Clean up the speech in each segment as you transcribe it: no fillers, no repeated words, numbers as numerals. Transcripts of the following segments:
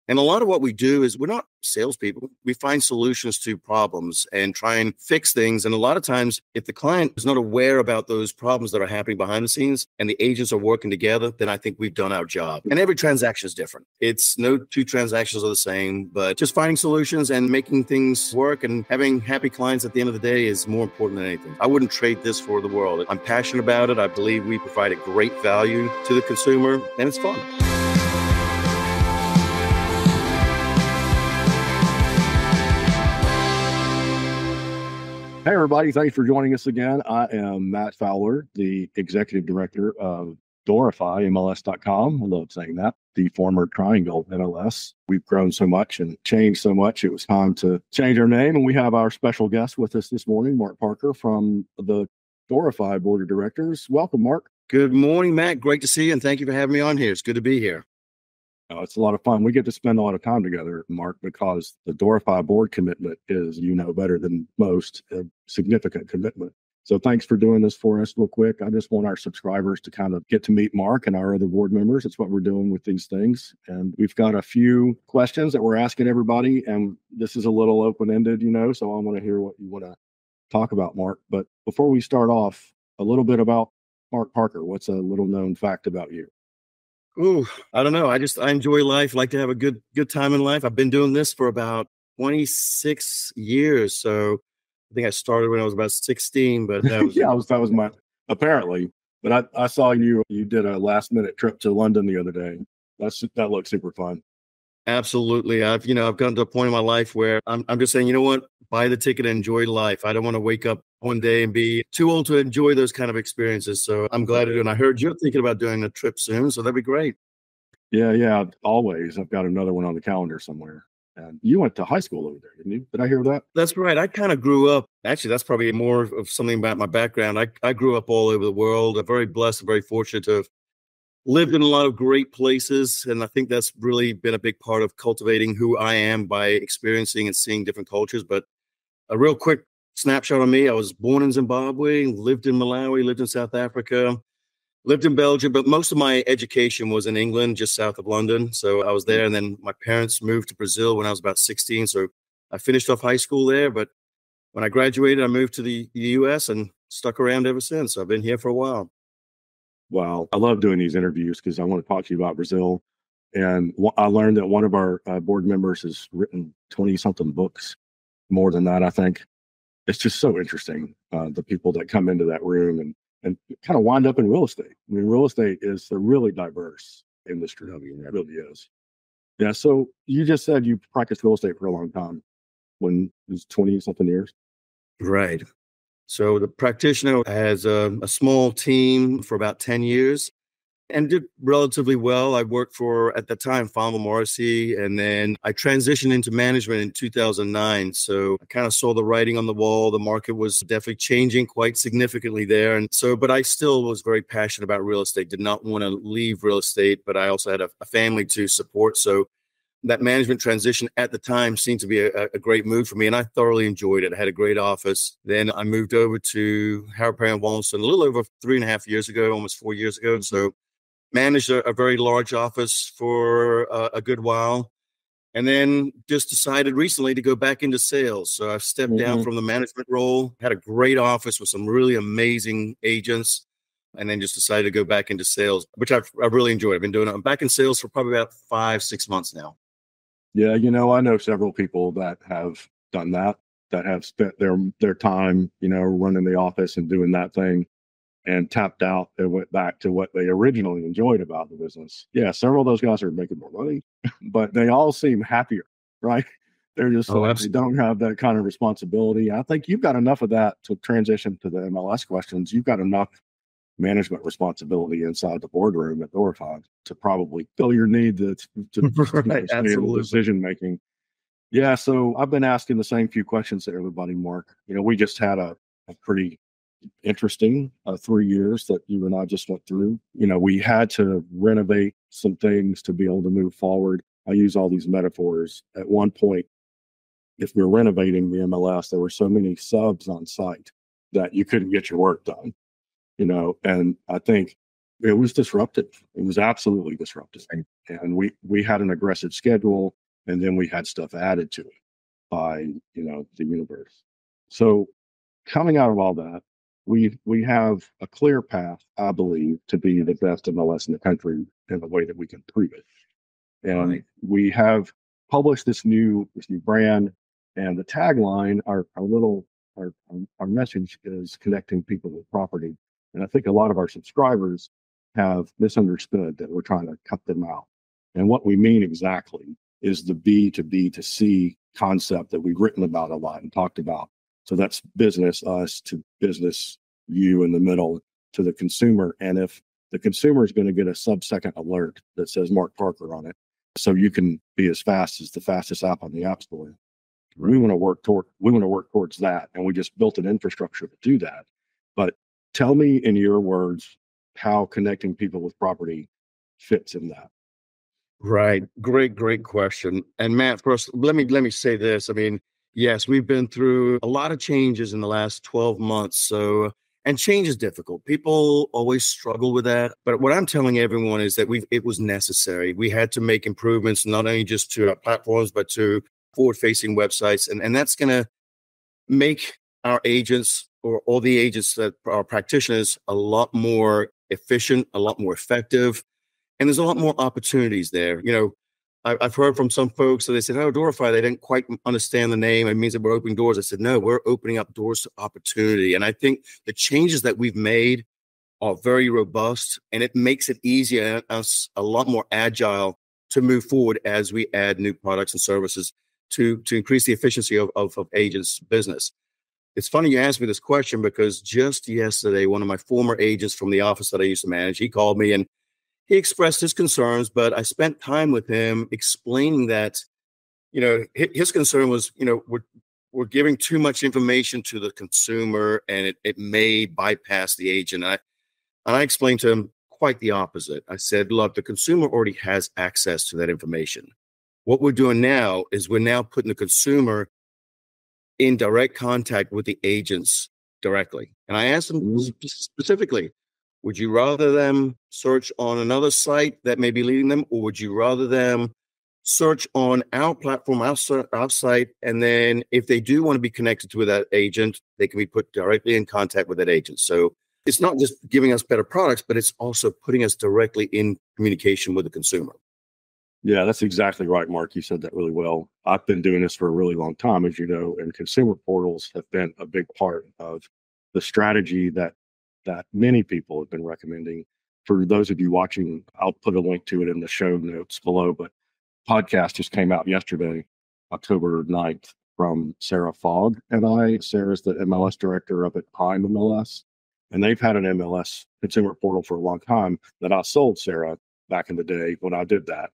And a lot of what we do is we're not salespeople. We find solutions to problems and try and fix things. And a lot of times, if the client is not aware about those problems that are happening behind the scenes and the agents are working together, then I think we've done our job. And every transaction is different. It's no two transactions are the same, but just finding solutions and making things work and having happy clients at the end of the day is more important than anything. I wouldn't trade this for the world. I'm passionate about it. I believe we provide a great value to the consumer, and it's fun. Hey, everybody. Thanks for joining us again. I am Matt Fowler, the Executive Director of Doorify MLS.com. I love saying that. The former Triangle MLS. We've grown so much and changed so much. It was time to change our name. And we have our special guest with us this morning, Mark Parker from the Doorify Board of Directors. Welcome, Mark. Good morning, Matt. Great to see you. And thank you for having me on here. It's good to be here. It's a lot of fun. We get to spend a lot of time together, Mark, because the Doorify board commitment is, you know, better than most, a significant commitment. So thanks for doing this for us real quick. I just want our subscribers to kind of get to meet Mark and our other board members. It's what we're doing with these things. And we've got a few questions that we're asking everybody. And this is a little open-ended, you know, so I want to hear what you want to talk about, Mark. But before we start off, a little bit about Mark Parker. What's a little known fact about you? Ooh, I don't know. I enjoy life. Like to have a good time in life. I've been doing this for about 26 years. So I think I started when I was about 16, but that was, that was my, apparently, but I saw you did a last minute trip to London the other day. That looked super fun. Absolutely. I've gotten to a point in my life where I'm just saying, you know what, buy the ticket and enjoy life. I don't want to wake up one day and be too old to enjoy those kind of experiences. So I'm glad to do it. And I heard you're thinking about doing a trip soon. So that'd be great. Yeah. Always. I've got another one on the calendar somewhere. And you went to high school over there, didn't you? Did I hear that? That's right. I kind of grew up. Actually, that's probably more of something about my background. I grew up all over the world. I'm very blessed and very fortunate to have lived in a lot of great places. And I think that's really been a big part of cultivating who I am by experiencing and seeing different cultures. But a real quick snapshot on me. I was born in Zimbabwe, lived in Malawi, lived in South Africa, lived in Belgium, but most of my education was in England, just south of London. So I was there. And then my parents moved to Brazil when I was about 16. So I finished off high school there. But when I graduated, I moved to the US and stuck around ever since. So I've been here for a while. Wow. I love doing these interviews because I want to talk to you about Brazil. And I learned that one of our board members has written 20-something books, more than that, I think. It's just so interesting, the people that come into that room and kind of wind up in real estate. I mean, real estate is a really diverse industry. I mean, it really is. Yeah. So you just said you practiced real estate for a long time, when it was 20-something years. Right. So the practitioner has a small team for about 10 years and did relatively well. I worked for, at the time, Farmer Morrissey, and then I transitioned into management in 2009. So I kind of saw the writing on the wall. The market was definitely changing quite significantly there. And so, but I still was very passionate about real estate, did not want to leave real estate, but I also had a family to support. So that management transition at the time seemed to be a great move for me, and I thoroughly enjoyed it. I had a great office. Then I moved over to Harrow Perry and Walston a little over 3.5 years ago, almost 4 years ago. So managed a very large office for a good while, and then just decided recently to go back into sales. So I've stepped down from the management role, had a great office with some really amazing agents, and then just decided to go back into sales, which I've really enjoyed. I've been doing it. I'm back in sales for probably about 5-6 months now. Yeah, I know several people that have done that have spent their time, running the office and doing that thing, and tapped out and went back to what they originally enjoyed about the business. Yeah, several of those guys are making more money, but they all seem happier, right? They're just they don't have that kind of responsibility. I think you've got enough of that to transition to the MLS questions. You've got enough management responsibility inside the boardroom at Doorify to probably fill your need to right, decision making. Yeah, so I've been asking the same few questions to everybody, Mark. We just had a pretty interesting 3 years that you and I just went through. We had to renovate some things to be able to move forward. I use all these metaphors. At one point, if we're renovating the MLS, there were so many subs on site that you couldn't get your work done. And I think it was disruptive. It was absolutely disruptive. And we had an aggressive schedule. And then we had stuff added to it by, the universe. So coming out of all that, we have a clear path, I believe, to be the best MLS in the country in the way that we can prove it. And Right. we have published this new brand, and the tagline, our message is connecting people with property. And I think a lot of our subscribers have misunderstood that we're trying to cut them out. And what we mean exactly is the B to B to C concept that we've written about a lot and talked about. So that's business, us, to business, you in the middle, to the consumer. And if the consumer is going to get a sub-second alert that says Mark Parker on it, so you can be as fast as the fastest app on the App Store. We want to work towards that, and we just built an infrastructure to do that. But tell me in your words how connecting people with property fits in that. Right. Great question. And Matt, first, let me say this. I mean, yes, we've been through a lot of changes in the last 12 months. So, and change is difficult. People always struggle with that. But what I'm telling everyone is that it was necessary. We had to make improvements, not only just to our platforms, but to forward-facing websites. And that's going to make our agents, or all the agents that are practitioners, a lot more efficient, a lot more effective. And there's a lot more opportunities there. I've heard from some folks that they said, "Oh, Doorify, they didn't quite understand the name. It means that we're opening doors." I said, "No, we're opening up doors to opportunity." And I think the changes that we've made are very robust, and it makes it easier and us a lot more agile to move forward as we add new products and services to increase the efficiency of agents' business. It's funny you asked me this question, because just yesterday, one of my former agents from the office that I used to manage, he called me and he expressed his concerns, but I spent time with him explaining that, his concern was, we're giving too much information to the consumer, and it may bypass the agent. And I explained to him quite the opposite. I said, look, the consumer already has access to that information. What we're doing now is we're now putting the consumer in direct contact with the agents directly. And I asked them specifically, would you rather them search on another site that may be leading them, or would you rather them search on our platform, our site, and then if they do want to be connected to that agent, they can be put directly in contact with that agent? So it's not just giving us better products, but it's also putting us directly in communication with the consumer. Yeah, that's exactly right, Mark. You said that really well. I've been doing this for a really long time, as you know, and consumer portals have been a big part of the strategy that many people have been recommending. For those of you watching, I'll put a link to it in the show notes below, but podcast just came out yesterday, October 9th, from Sarah Fogg and I. Sarah's the MLS director up at Prime MLS, and they've had an MLS consumer portal for a long time that I sold Sarah back in the day when I did that.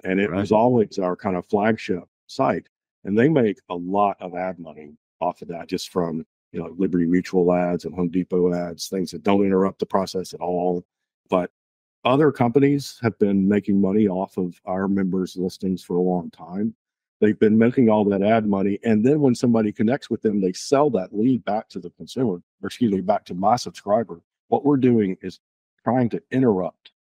And it was always our kind of flagship site. And they make a lot of ad money off of that, just from, Liberty Mutual ads and Home Depot ads, things that don't interrupt the process at all. But other companies have been making money off of our members' listings for a long time. They've been making all that ad money. And then when somebody connects with them, they sell that lead back to the consumer, or excuse me, back to my subscriber. What we're doing is trying to interrupt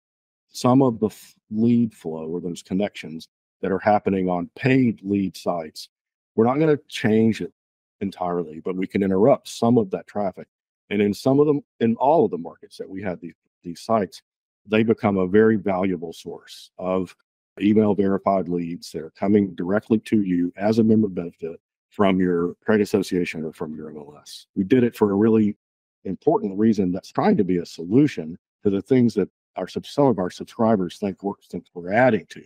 some of the lead flow, or those connections that are happening on paid lead sites. We're not going to change it entirely, but we can interrupt some of that traffic. And in some of them, in all of the markets that we have these sites, they become a very valuable source of email verified leads that are coming directly to you as a member benefit from your trade association or from your MLS. We did it for a really important reason that's trying to be a solution to the things that some of our subscribers think we're adding to.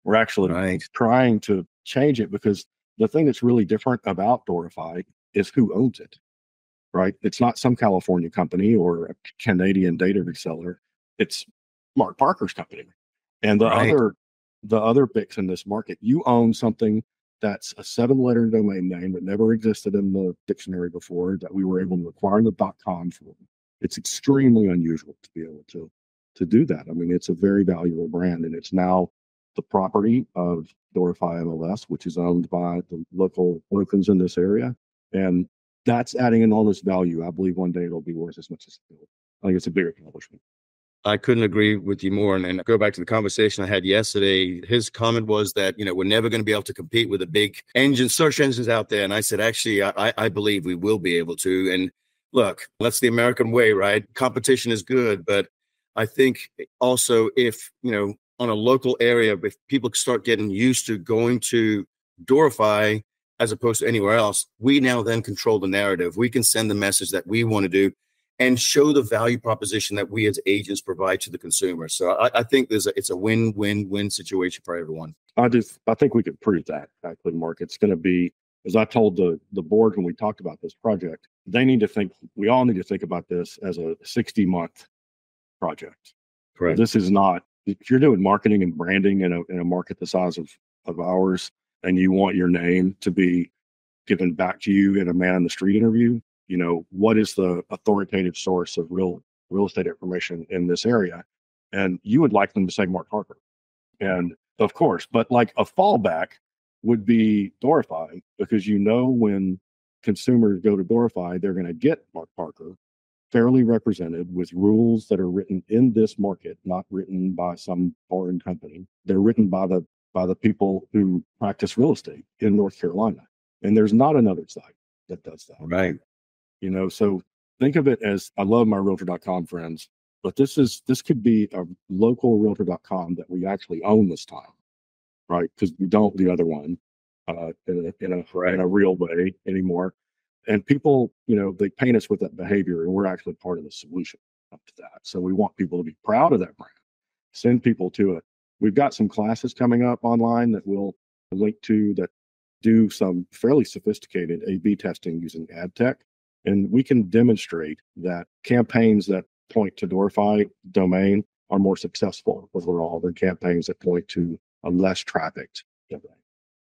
We're actually trying to change it, because the thing that's really different about Doorify is who owns it, right? It's not some California company or a Canadian data reseller. It's Mark Parker's company. And the other bigs in this market, you own something that's a 7-letter domain name that never existed in the dictionary before, that we were able to acquire the .com for. It's extremely unusual to be able to do that. I mean, it's a very valuable brand, and it's now the property of Doorify MLS, which is owned by the local locals in this area. And that's adding enormous value. I believe one day it'll be worth as much as it will. I think it's a big accomplishment. I couldn't agree with you more. And go back to the conversation I had yesterday. His comment was that, we're never going to be able to compete with the big search engines out there. And I said, actually, I believe we will be able to. And look, that's the American way, right? Competition is good. But I think also if, on a local area, if people start getting used to going to Doorify as opposed to anywhere else, we now then control the narrative. We can send the message that we want to do and show the value proposition that we as agents provide to the consumer. So I think it's a win-win-win situation for everyone. I think we could prove that, actually, Mark. It's going to be, as I told the board when we talked about this project, we all need to think about this as a 60-month project. Correct. This is not, if you're doing marketing and branding in a market the size of ours, and you want your name to be given back to you in a man on the street interview, what is the authoritative source of real estate information in this area? And you would like them to say Mark Parker. And of course, but like a fallback would be Doorify, because when consumers go to Doorify, they're going to get Mark Parker fairly represented with rules that are written in this market, not written by some foreign company. They're written by the people who practice real estate in North Carolina. And there's not another site that does that. Right. So think of it as, I love my realtor.com friends, but this could be a local realtor.com that we actually own this time, right? Because we don't the other one in a real way anymore. And people, they paint us with that behavior, and we're actually part of the solution up to that. So we want people to be proud of that brand, send people to it. We've got some classes coming up online that we'll link to that do some fairly sophisticated A/B testing using ad tech. And we can demonstrate that campaigns that point to Doorify domain are more successful overall than campaigns that point to a less trafficked domain.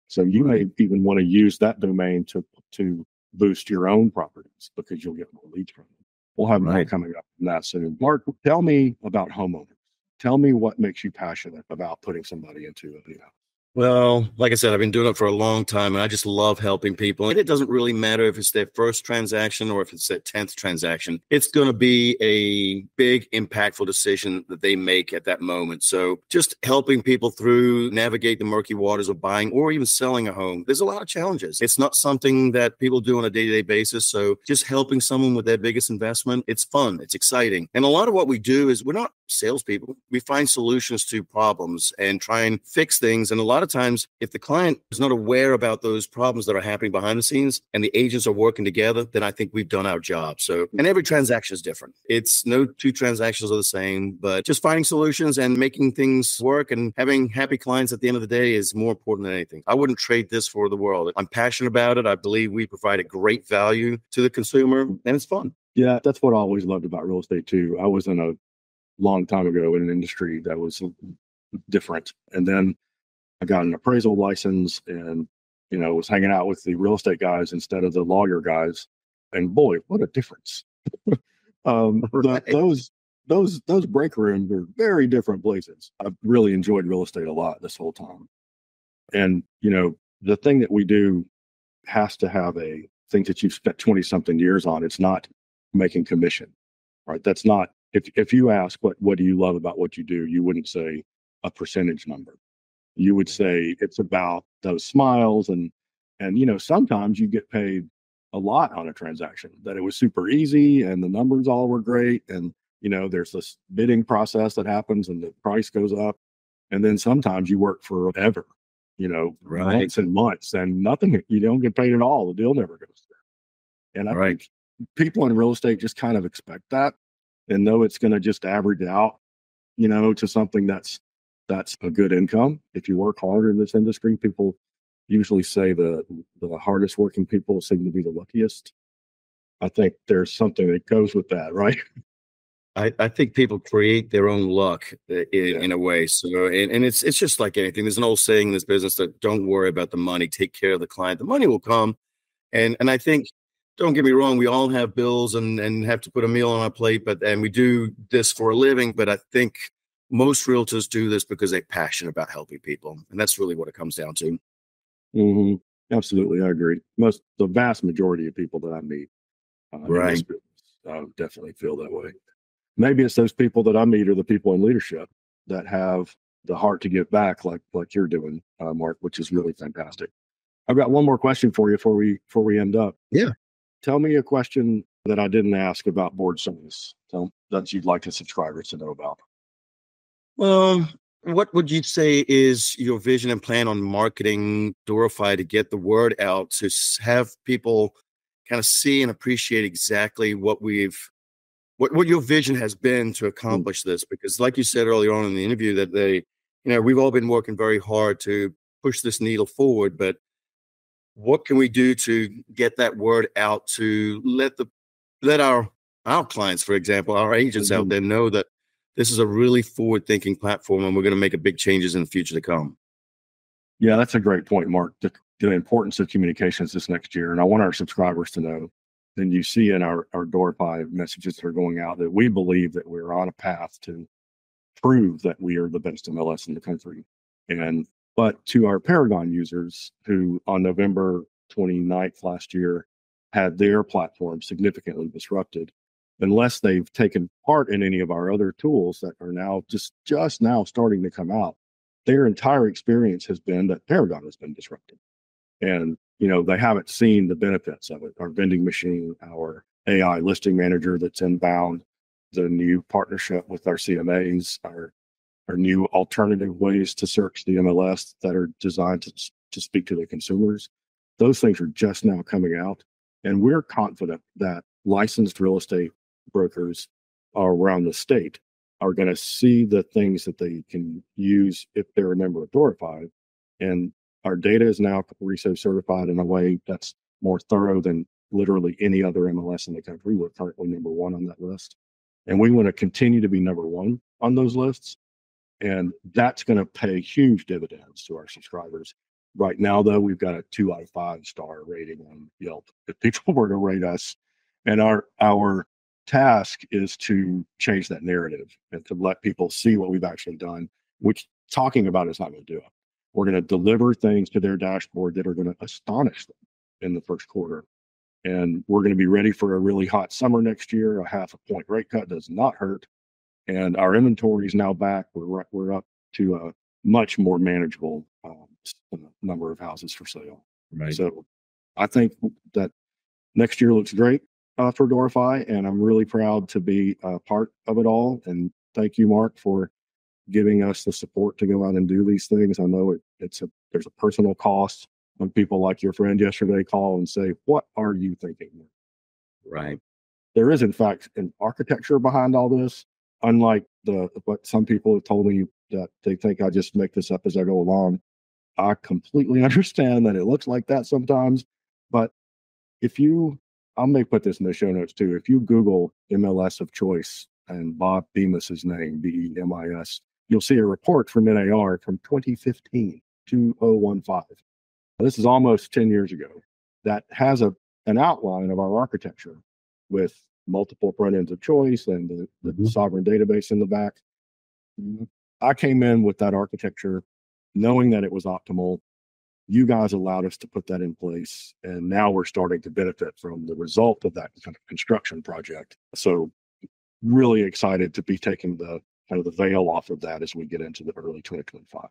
So you may even want to use that domain to boost your own properties, because you'll get more leads from them. We'll have more coming up from that soon. Mark, tell me about homeowners. Tell me what makes you passionate about putting somebody into a new house. Well, like I said, I've been doing it for a long time, and I just love helping people. And it doesn't really matter if it's their first transaction or if it's their 10th transaction. It's going to be a big, impactful decision that they make at that moment. So just helping people through, navigate the murky waters of buying or even selling a home. There's a lot of challenges. It's not something that people do on a day-to-day basis. So just helping someone with their biggest investment, it's fun, it's exciting. And a lot of what we do is we're not salespeople. We find solutions to problems and try and fix things. And a lot of times, if the client is not aware about those problems that are happening behind the scenes and the agents are working together, then I think we've done our job. So, and every transaction is different. It's no two transactions are the same, but just finding solutions and making things work and having happy clients at the end of the day is more important than anything. I wouldn't trade this for the world. I'm passionate about it. I believe we provide a great value to the consumer, and it's fun. Yeah, that's what I always loved about real estate too. I was in a long time ago in an industry that was different. And then I got an appraisal license and, was hanging out with the real estate guys instead of the lawyer guys. And boy, what a difference. Those break rooms are very different places. I've really enjoyed real estate a lot this whole time. And, the thing that we do has to have a thing that you've spent 20 something years on. It's not making commission, right? That's not, if you ask what do you love about what you do, you wouldn't say a percentage number. You would say it's about those smiles and sometimes you get paid a lot on a transaction, that it was super easy and the numbers all were great, and there's this bidding process that happens and the price goes up, and then sometimes you work forever, months and months, and nothing, you don't get paid at all. The deal never goes through. And I think people in real estate just kind of expect that and know it's going to just average out, to something that's a good income. If you work hard in this industry, people usually say the hardest working people seem to be the luckiest. I think there's something that goes with that, right? I think people create their own luck in a way. So, and it's just like anything. There's an old saying in this business that don't worry about the money, take care of the client. The money will come. And I think, don't get me wrong, we all have bills and have to put a meal on our plate, and we do this for a living. But I think most realtors do this because they're passionate about helping people. And that's really what it comes down to. Mm-hmm. Absolutely. I agree. The vast majority of people that I meet in this business, definitely feel that way. maybe it's those people that I meet, or the people in leadership that have the heart to give back, like you're doing, Mark, which is really fantastic. I've got one more question for you before we end up. Yeah. Tell me a question that I didn't ask about board service, that you'd like the subscribers to know about. What would you say is your vision and plan on marketing Doorify to get the word out, to have people kind of see and appreciate exactly what your vision has been to accomplish this? Because like you said earlier on in the interview, that we've all been working very hard to push this needle forward, but what can we do to get that word out, to let our clients, for example, our agents out there, know that this is a really forward-thinking platform, and we're going to make a big changes in the future to come? Yeah, that's a great point, Mark. The importance of communications this next year, and I want our subscribers to know. And you see in our Doorify messages that are going out that we believe that we're on a path to prove that we are the best MLS in the country. But to our Paragon users who on November 29th last year had their platform significantly disrupted, unless they've taken part in any of our other tools that are now just now starting to come out, their entire experience has been that Paragon has been disrupted. And, they haven't seen the benefits of it. Our vending machine, our AI listing manager that's inbound, the new partnership with our CMAs, our new alternative ways to search the MLS that are designed to speak to the consumers. Those things are just now coming out. And we're confident that licensed real estate brokers around the state are going to see the things that they can use if they're a member of Doorify. And our data is now RISO certified in a way that's more thorough than literally any other MLS in the country. We're currently number one on that list. And we want to continue to be number one on those lists. And that's going to pay huge dividends to our subscribers. Right now, though, we've got a 2 out of 5 star rating on Yelp. If people were to rate us, and our task is to change that narrative and to let people see what we've actually done, which talking about is not going to do it. We're going to deliver things to their dashboard that are going to astonish them in the first quarter. And we're going to be ready for a really hot summer next year. A 0.5 point rate cut does not hurt. And our inventory is now back. We're up to a much more manageable number of houses for sale. Right. So I think that next year looks great for Doorify, and I'm really proud to be a part of it all. And thank you, Mark, for giving us the support to go out and do these things. I know there's a personal cost when people like your friend yesterday call and say, "What are you thinking?" Right. There is, in fact, an architecture behind all this. Unlike what some people have told me that they think I just make this up as I go along. I completely understand that it looks like that sometimes, but I may put this in the show notes too. If you Google MLS of choice and Bob Bemis's name, BEMIS, you'll see a report from NAR from 2015, 2015. This is almost 10 years ago, that has an outline of our architecture with multiple front ends of choice and the sovereign database in the back. I came in with that architecture knowing that it was optimal. You guys allowed us to put that in place, and now we're starting to benefit from the result of that kind of construction project. So really excited to be taking the veil off of that as we get into the early 2025.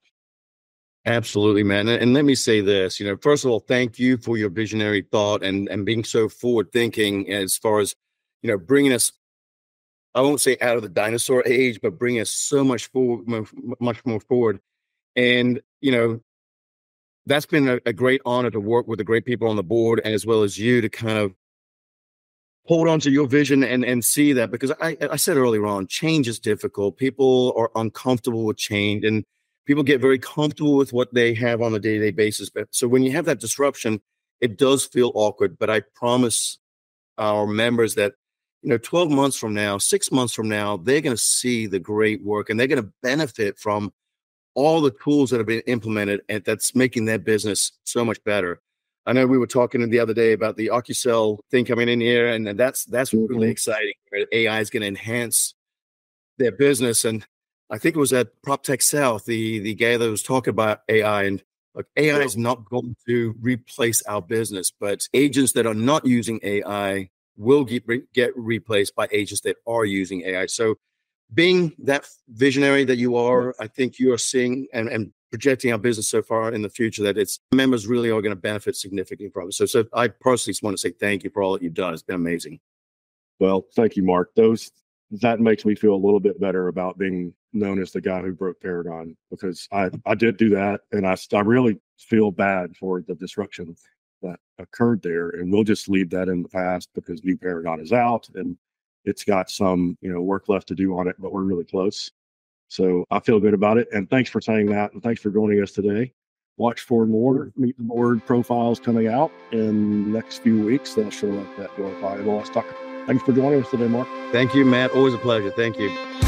Absolutely, man. And let me say this, first of all, thank you for your visionary thought and being so forward thinking as far as, bringing us, I won't say out of the dinosaur age, but bringing us so much forward, much more forward. And, that's been a great honor to work with the great people on the board, as well as you, to kind of hold on to your vision and see that, because I said earlier on, change is difficult. People are uncomfortable with change, and people get very comfortable with what they have on a day-to-day basis. But so when you have that disruption, it does feel awkward. But I promise our members that, 12 months from now, 6 months from now, they're going to see the great work, and they're going to benefit from all the tools that have been implemented, and that's making their business so much better. I know we were talking the other day about the OcuCell thing coming in here, and that's really exciting. AI is going to enhance their business. And I think it was at PropTech South, the guy that was talking about AI, and look, AI is not going to replace our business, but agents that are not using AI will get replaced by agents that are using AI. So being that visionary that you are, I think you are seeing and projecting our business so far in the future that its members really are going to benefit significantly from it. So I personally just want to say thank you for all that you've done. It's been amazing. Well, thank you, Mark. That makes me feel a little bit better about being known as the guy who broke Paragon, because I did do that, and I really feel bad for the disruption that occurred there. And we'll just leave that in the past because new Paragon is out and it's got some work left to do on it, but we're really close. So I feel good about it. And thanks for saying that, and thanks for joining us today. Watch for more Meet the Board profiles coming out in the next few weeks. They'll show up at Doorify MLS. Thanks for joining us today, Mark. Thank you, Matt. Always a pleasure. Thank you.